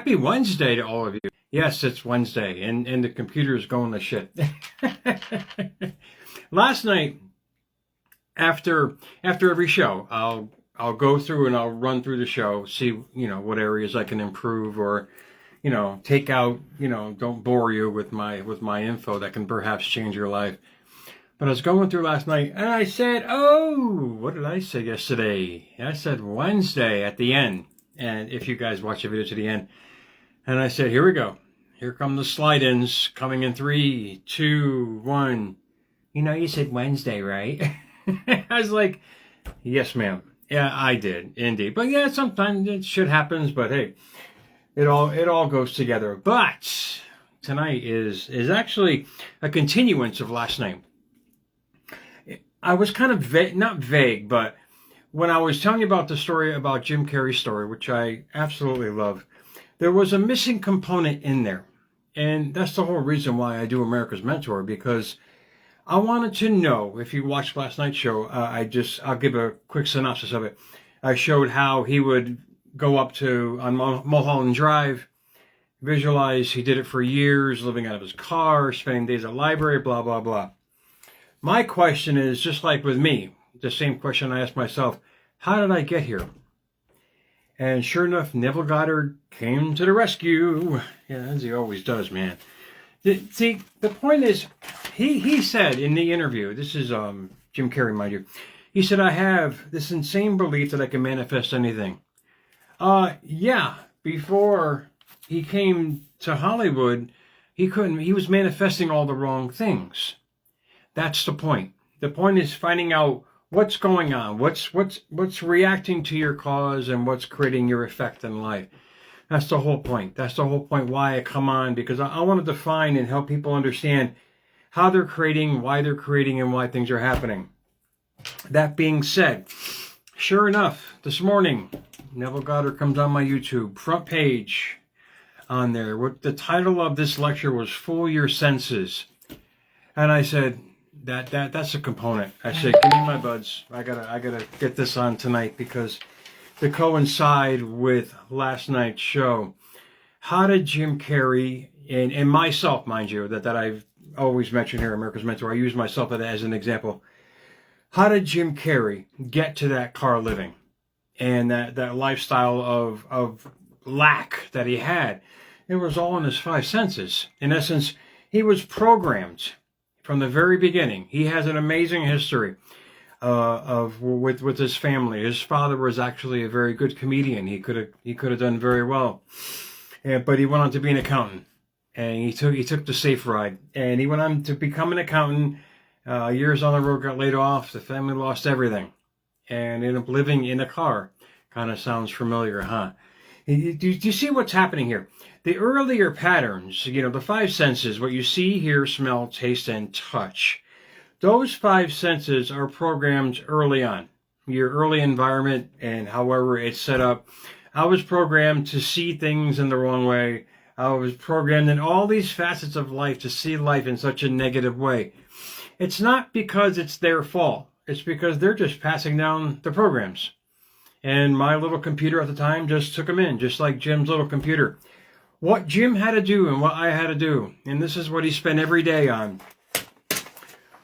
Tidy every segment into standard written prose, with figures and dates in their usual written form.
Happy Wednesday to all of you. Yes, it's Wednesday, and the computer is going to shit. Last night, after every show, I'll go through and I'll run through the show, see what areas I can improve, or take out, don't bore you with my info that can perhaps change your life. But I was going through last night and I said, oh, what did I say yesterday? I said Wednesday at the end. And if you guys watch the video to the end, and I said, here we go. Here come the slide-ins coming in 3, 2, 1. You said Wednesday, right? I was like, yes, ma'am. Yeah, I did, indeed. But yeah, sometimes shit happens, but hey, it all goes together. But tonight is actually a continuance of last night. I was kind of not vague, but when I was telling you about the story about Jim Carrey's story, which I absolutely love, there was a missing component in there. And that's the whole reason why I do America's Mentor, because I wanted to know, if you watched last night's show, I'll give a quick synopsis of it. I showed how he would go up on Mulholland Drive, visualize, he did it for years, living out of his car, spending days at the library, blah, blah, blah. My question is, just like with me, the same question I asked myself, how did I get here? And sure enough, Neville Goddard came to the rescue. Yeah, as he always does, man. See, the point is, he said in the interview, this is Jim Carrey, mind you, he said, I have this insane belief that I can manifest anything. Yeah, before he came to Hollywood, he couldn't. He was manifesting all the wrong things. That's the point. The point is finding out what's going on, what's reacting to your cause, and what's creating your effect in life. That's the whole point. That's the whole point why I come on, because I want to define and help people understand how they're creating, why they're creating, and why things are happening. That being said, sure enough, this morning, Neville Goddard comes on my YouTube, front page on there. What the title of this lecture was, Fool Your Senses. And I said, that's a component. I said, give me my buds. I gotta get this on tonight, because to coincide with last night's show, how did Jim Carrey, and myself, mind you, that I've always mentioned here, America's Mentor, I use myself as an example. How did Jim Carrey get to that car living and that lifestyle of lack that he had? It was all in his 5 senses. In essence, he was programmed from the very beginning. He has an amazing history with his family. His father was actually a very good comedian. He could have done very well, but he went on to be an accountant, and he took the safe ride, and he went on to become an accountant. Years on the road, got laid off. The family lost everything, and ended up living in a car. Kind of sounds familiar, huh? Do you see what's happening here? The earlier patterns, the 5 senses, what you see, hear, smell, taste, and touch. Those 5 senses are programmed early on. Your early environment and however it's set up. I was programmed to see things in the wrong way. I was programmed in all these facets of life to see life in such a negative way. It's not because it's their fault. It's because they're just passing down the programs. And my little computer at the time just took them in, just like Jim's little computer. What Jim had to do and what I had to do, and this is what he spent every day on,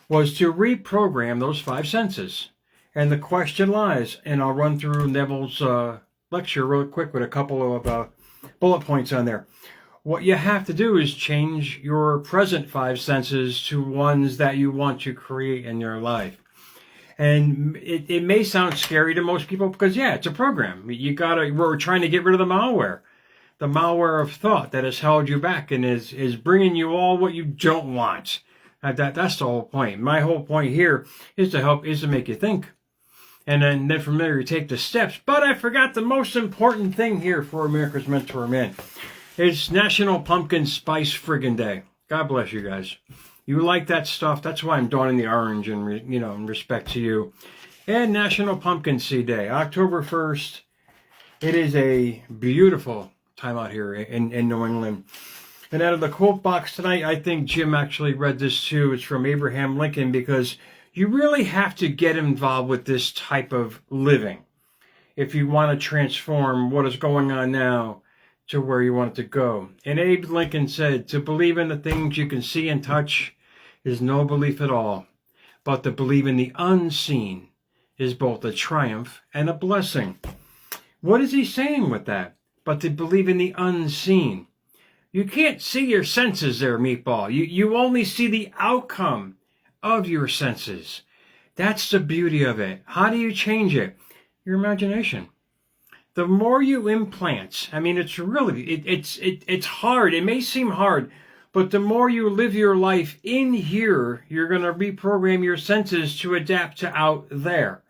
was to reprogram those 5 senses. And the question lies, and I'll run through Neville's lecture real quick with a couple of bullet points on there. What you have to do is change your present 5 senses to ones that you want to create in your life. And it may sound scary to most people because, yeah, it's a program. We're trying to get rid of the malware of thought that has held you back and is bringing you all what you don't want. That's the whole point. My whole point here is to make you think. And then from there you take the steps. But I forgot the most important thing here for America's Mentor Men. It's National Pumpkin Spice Friggin' Day. God bless you guys. You like that stuff. That's why I'm donning the orange in respect to you. And National Pumpkin Seed Day, October 1st. It is a beautiful time out here in New England. And out of the quote box tonight, I think Jim actually read this too. It's from Abraham Lincoln, because you really have to get involved with this type of living if you want to transform what is going on now to where you want it to go. And Abe Lincoln said, to believe in the things you can see and touch is no belief at all, but to believe in the unseen is both a triumph and a blessing. What is he saying with that? But to believe in the unseen. You can't see your senses there, Meatball. You only see the outcome of your senses. That's the beauty of it. How do you change it? Your imagination. The more you implant, I mean, it's really, it's hard. It may seem hard, but the more you live your life in here, you're going to reprogram your senses to adapt to out there.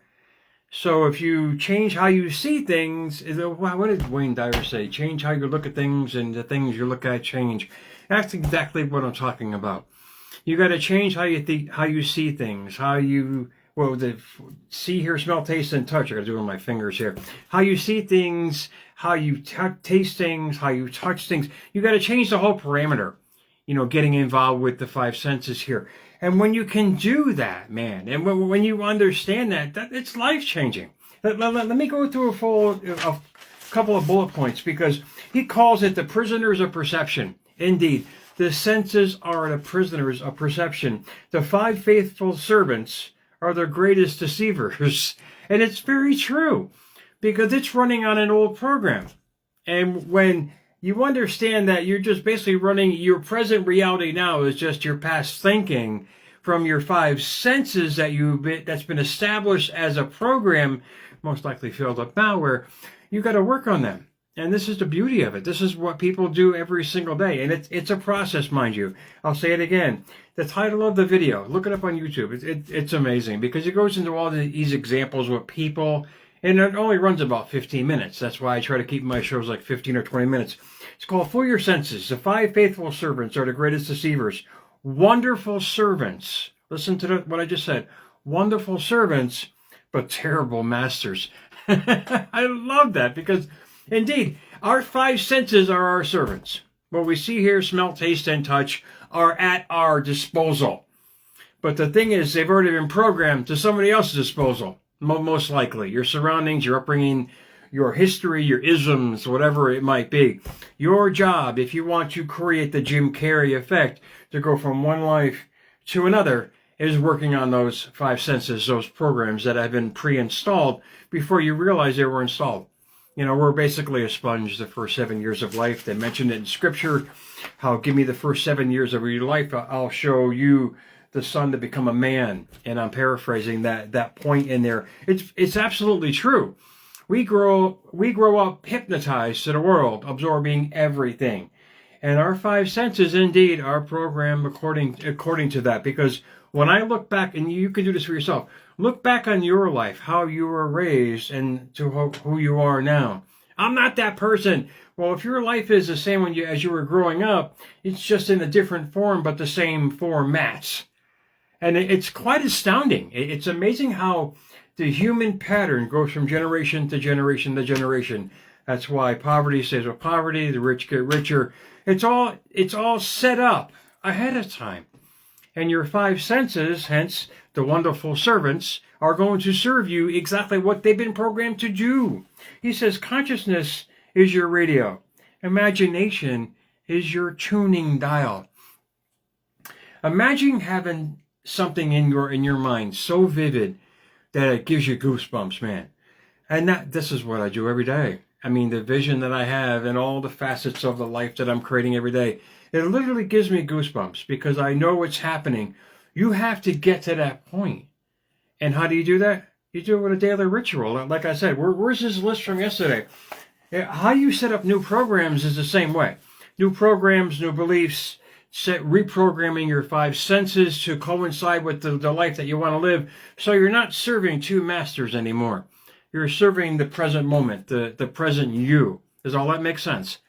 So if you change how you see things, what did Wayne Dyer say? Change how you look at things, and the things you look at change. That's exactly what I'm talking about. You got to change how you think, how you see things, how you, well, the see, hear, smell, taste, and touch. I got to do it with my fingers here. How you see things, how you taste things, how you touch things. You got to change the whole parameter. You know, getting involved with the five senses here. And when you can do that, man, and when you understand that it's life-changing. Let me go through a couple of bullet points, because he calls it the prisoners of perception. Indeed, the senses are the prisoners of perception. The five faithful servants are the greatest deceivers. And it's very true, because it's running on an old program. And when you understand that you're just basically running your present reality now is just your past thinking from your five senses that's been established as a program, most likely filled with malware. You got to work on them. And this is the beauty of it. This is what people do every single day. And it's a process, mind you. I'll say it again. The title of the video, look it up on YouTube. It's amazing, because it goes into all these examples with people. And it only runs about 15 minutes. That's why I try to keep my shows like 15 or 20 minutes. It's called Fool Your Senses. The five faithful servants are the greatest deceivers. Wonderful servants. Listen to what I just said. Wonderful servants, but terrible masters. I love that, because indeed, our five senses are our servants. What we see, hear, smell, taste, and touch are at our disposal. But the thing is, they've already been programmed to somebody else's disposal. Most likely. Your surroundings, your upbringing, your history, your isms, whatever it might be. Your job, if you want to create the Jim Carrey effect, to go from one life to another, is working on those five senses, those programs that have been pre-installed before you realize they were installed. You know, we're basically a sponge the first 7 years of life. They mentioned it in Scripture, how give me the first 7 years of your life, I'll show you the son to become a man. And I'm paraphrasing that point in there. It's absolutely true. We grow up hypnotized to the world, absorbing everything. And our five senses indeed are programmed according to that. Because when I look back, and you can do this for yourself, look back on your life, how you were raised, and to who you are now. I'm not that person. Well, if your life is the same as you were growing up, it's just in a different form, but the same formats. And it's quite astounding. It's amazing how the human pattern goes from generation to generation to generation. That's why poverty stays with poverty, the rich get richer. It's all set up ahead of time. And your five senses, hence the wonderful servants, are going to serve you exactly what they've been programmed to do. He says consciousness is your radio. Imagination is your tuning dial. Imagine having something in your mind so vivid that it gives you goosebumps, man. And this is what I do every day. I mean, the vision that I have and all the facets of the life that I'm creating every day, it literally gives me goosebumps, because I know what's happening. You have to get to that point. And how do you do that? You do it with a daily ritual. Like I said, where's this list from yesterday? How you set up new programs is the same way. New programs, new beliefs, reprogramming your five senses to coincide with the life that you want to live. So you're not serving two masters anymore. You're serving the present moment, the present you. Does all that make sense?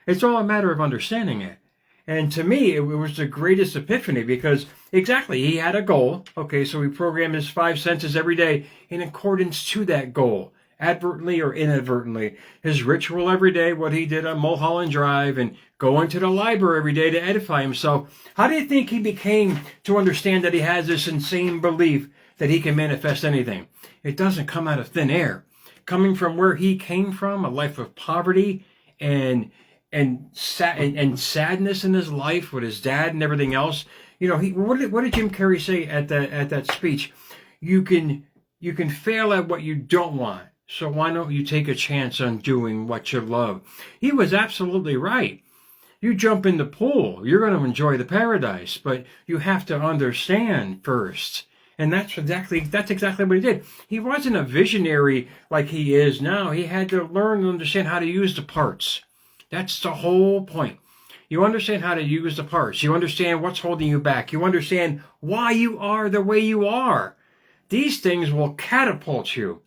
It's all a matter of understanding it. And to me, it was the greatest epiphany, because exactly, he had a goal. Okay, so he programmed his five senses every day in accordance to that goal, advertently or inadvertently. His ritual every day, what he did on Mulholland Drive, and going to the library every day to edify himself. How do you think he became to understand that he has this insane belief that he can manifest anything? It doesn't come out of thin air. Coming from where he came from, a life of poverty and and sadness in his life with his dad and everything else. What did Jim Carrey say at that speech? You can fail at what you don't want. So why don't you take a chance on doing what you love? He was absolutely right. You jump in the pool, you're going to enjoy the paradise, but you have to understand first. And that's exactly what he did. He wasn't a visionary like he is now. He had to learn and understand how to use the parts. That's the whole point. You understand how to use the parts. You understand what's holding you back. You understand why you are the way you are. These things will catapult you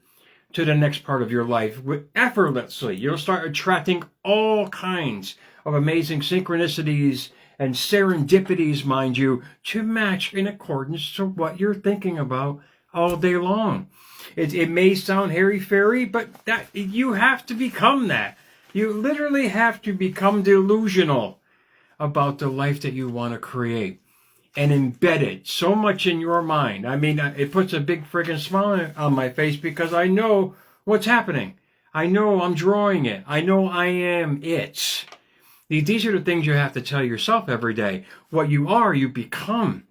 to the next part of your life effortlessly. You'll start attracting all kinds of amazing synchronicities and serendipities, mind you, to match in accordance to what you're thinking about all day long. It may sound hairy-fairy, but that you have to become that. You literally have to become delusional about the life that you want to create and embed it so much in your mind. I mean, it puts a big friggin' smile on my face because I know what's happening. I know I'm drawing it. I know I am it. These are the things you have to tell yourself every day. What you are, you become.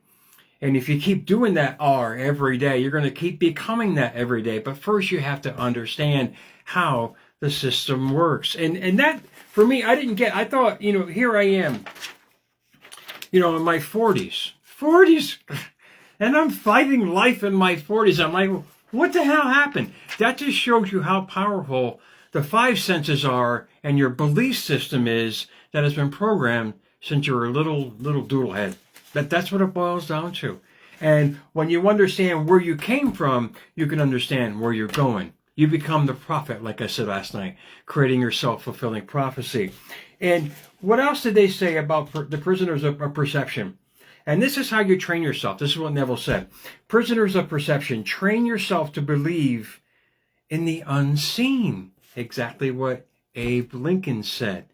And if you keep doing that are every day, you're going to keep becoming that every day. But first you have to understand how the system works. And that, for me, I thought, here I am, in my 40s, and I'm fighting life in my 40s. I'm like, what the hell happened? That just shows you how powerful the five senses are and your belief system is that has been programmed since you were a little doodlehead. That's what it boils down to. And when you understand where you came from, you can understand where you're going. You become the prophet, like I said last night, creating your self-fulfilling prophecy. And what else did they say about the prisoners of perception? And this is how you train yourself. This is what Neville said. Prisoners of perception, train yourself to believe in the unseen. Exactly what Abe Lincoln said.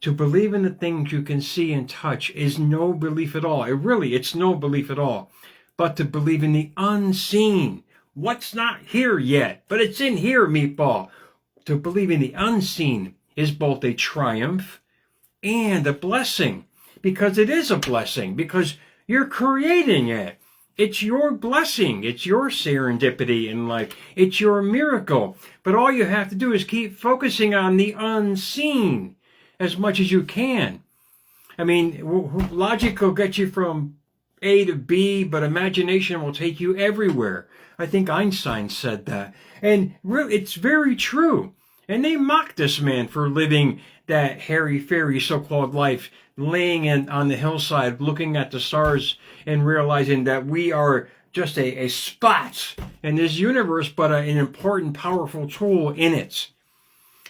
To believe in the things you can see and touch is no belief at all. It's no belief at all. But to believe in the unseen, what's not here yet, but it's in here, meatball. To believe in the unseen is both a triumph and a blessing. Because it is a blessing, because you're creating it. It's your blessing. It's your serendipity in life. It's your miracle. But all you have to do is keep focusing on the unseen as much as you can. I mean, logic will get you from A to B, but imagination will take you everywhere. I think Einstein said that. And really, it's very true. And they mocked this man for living that hairy-fairy so-called life, laying on the hillside, looking at the stars and realizing that we are just a spot in this universe, but an important, powerful tool in it.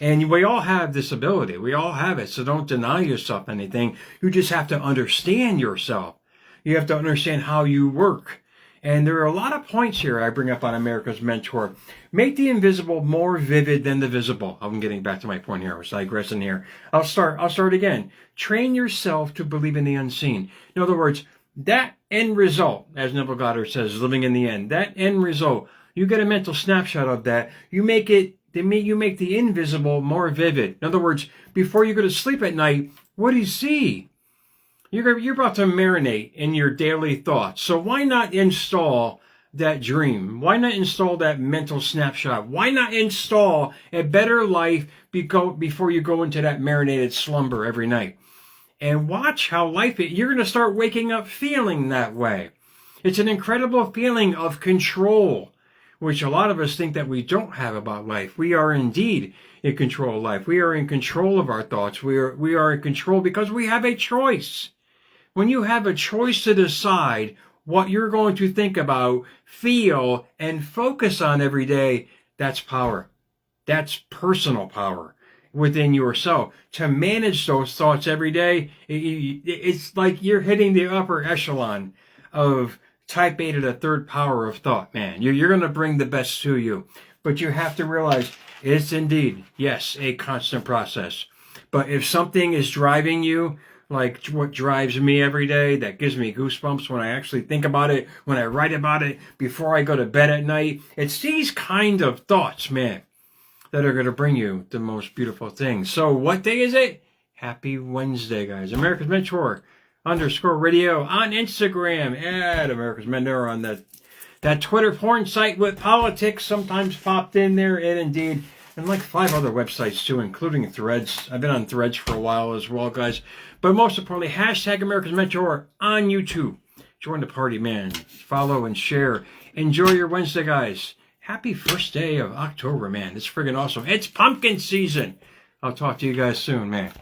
And we all have this ability. We all have it. So don't deny yourself anything. You just have to understand yourself. You have to understand how you work. And there are a lot of points here I bring up on America's Mentor. Make the invisible more vivid than the visible. I'm getting back to my point here. I was digressing here. I'll start again. Train yourself to believe in the unseen. In other words, that end result, as Neville Goddard says, living in the end, that end result, you get a mental snapshot of that. You make the invisible more vivid. In other words, before you go to sleep at night, what do you see? You're about to marinate in your daily thoughts. So why not install that dream? Why not install that mental snapshot? Why not install a better life before you go into that marinated slumber every night? And watch how you're going to start waking up feeling that way. It's an incredible feeling of control, which a lot of us think that we don't have about life. We are indeed in control of life. We are in control of our thoughts. We are in control because we have a choice. When you have a choice to decide what you're going to think about, feel, and focus on every day, that's power. That's personal power within yourself. To manage those thoughts every day, it's like you're hitting the upper echelon of type A to the third power of thought, man. You're going to bring the best to you. But you have to realize it's indeed, yes, a constant process. But if something is driving you, like what drives me every day, that gives me goosebumps when I actually think about it, when I write about it, before I go to bed at night, it's these kind of thoughts, man, that are going to bring you the most beautiful things. So what day is it? Happy Wednesday, guys. America's Mentor _radio on Instagram. At America's Mentor on that Twitter porn site with politics sometimes popped in there, and Indeed. And like 5 other websites too, including Threads. I've been on Threads for a while as well, guys. But most importantly, hashtag America's Mentor on YouTube. Join the party, man. Follow and share. Enjoy your Wednesday, guys. Happy first day of October, man. It's friggin' awesome. It's pumpkin season. I'll talk to you guys soon, man.